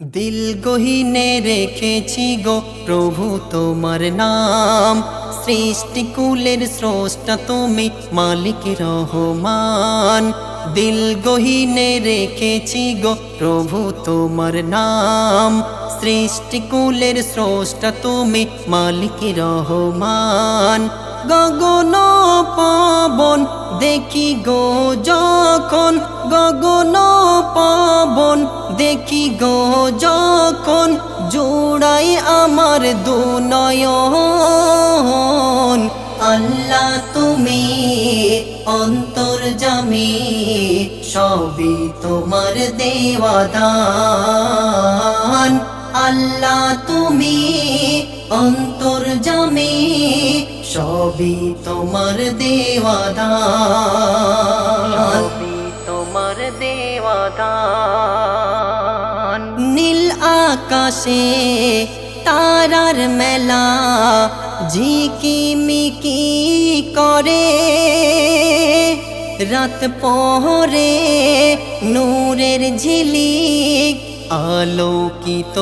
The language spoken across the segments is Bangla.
দিল গহীনে রেখেছি গো প্রভু তোমার নাম। সৃষ্টিকুলের স্রষ্টা তুমি মালিক রহমান। দিল গহীনে রেখেছি গো প্রভু তোমার নাম। সৃষ্টিকুলের স্রষ্টা তুমি মালিক রহমান। গগন পবন দেখি গো যখন, গগন পবন দেখি গো যখন, জোড়াই আমার দুনয়ন। আল্লাহ তুমি অন্তর্যামী, সবই তোমার দেওয়া দান। আল্লাহ তুমি অন্তর্যামী, সবই তোমার দেওয়া দান, তোমার দেওয়া দান। নীল আকাশে তারার মেলা ঝিকিমিকি করে, রাত পহরে নূরের ঝিলিক আলোকিত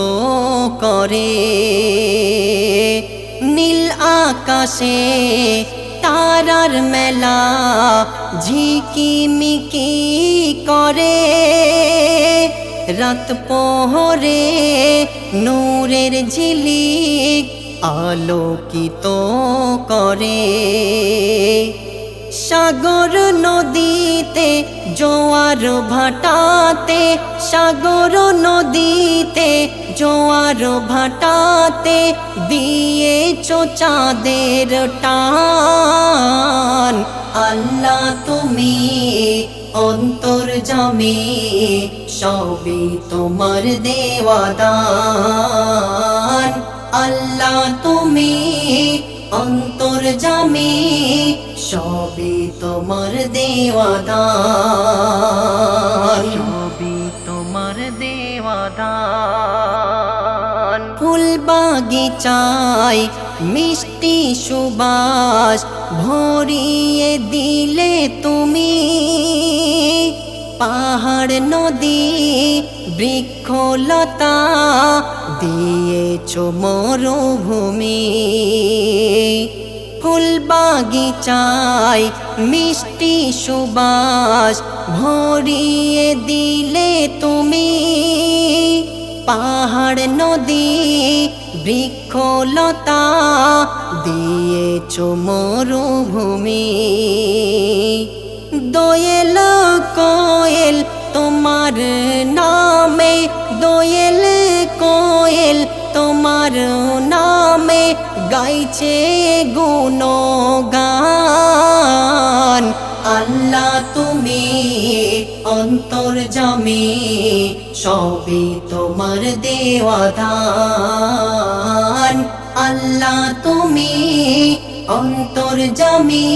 করে। নীল আকাশে তারার মেলা ঝিকিমিকি করে, রাত পহরে নূরের ঝিলিক আলোকিত করে। সাগর নদীতে জোয়ার ভাটাতে, সাগর নদীতে জোয়ার ভাটাতে দিয়েছো চাঁদের টান। আল্লাহ তুমি অন্তর্যামী, সবই তোমার দেওয়া দান। আল্লাহ তুমি অন্তর্যামী, সবই তোমার দেওয়া দান, সবই তোমার দেওয়া দান। ফুল বাগিচায় মিষ্টি সুবাস ভরিয়ে দিলে তুমি, পাহাড় নদী বৃক্ষলতা দিয়েছো মরুভূমি। ফুল বাগিচায় মিষ্টি সুবাস ভরিয়ে দিলে তুমি, পাহাড় নদী বৃক্ষলতা দিয়েছো মরুভূমি। দোয়েল কোয়েল তোমার নামে, দোয়েল কোয়েল তোমার নামে গাইছে গুণগান। আল্লাহ তুমি অন্তর্যামী, সবই তোমার দেওয়া দান। আল্লাহ তুমি অন্তর্যামী,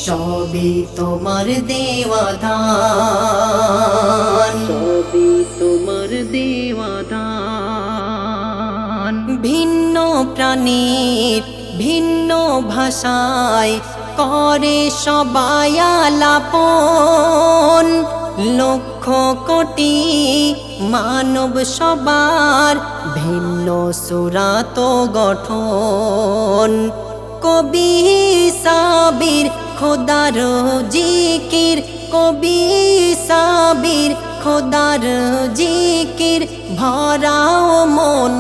সবই তোমার দেওয়া দান, সবই তোমার দেওয়া দান। ভিন্ন প্রাণীর ভিন্ন ভাষায় করে সবাই আলাপন, লক্ষ কোটি মানব সবার ভিন্ন সুরাত গঠন। কবি সাবির খোদার জিকির, কবি সাবির খোদার জিকির ভরাও মন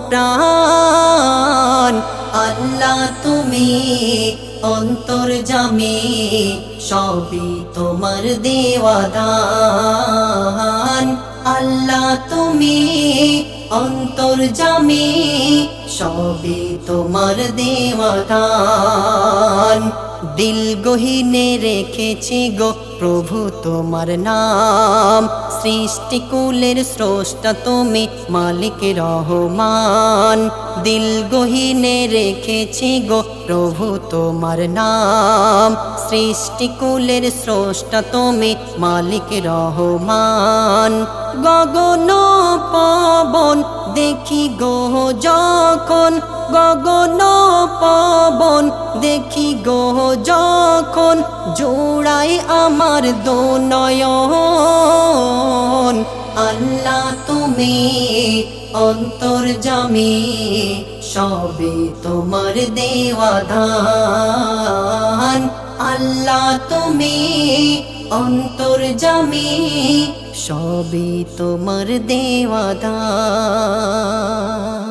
প্রাণ। আল্লাহ তুমি অন্তর্যামী, সবই তোমার দেওয়া দান। আল্লাহ তুমি অন্তর্যামী, সবই তোমার দেওয়া দান। দিল গহীনে রেখেছি গো প্রভু তোমার নাম। সৃষ্টিকুলের স্রষ্টা তুমি মালিক রহমান। দিল গহীনে রেখেছি গো প্রভু তোমার নাম। সৃষ্টিকুলের স্রষ্টা তুমি মালিক রহমান। গগন পবন দেখি গো যখন, গগন পবন দেখি গো যখন, জোড়াই আমার দোনয়ন। আল্লাহ তুমি অন্তর্যামী, সবই তোমার দেওয়া দান। আল্লাহ তুমি অন্তর্যামী, সবই তোমার দেওয়া দান।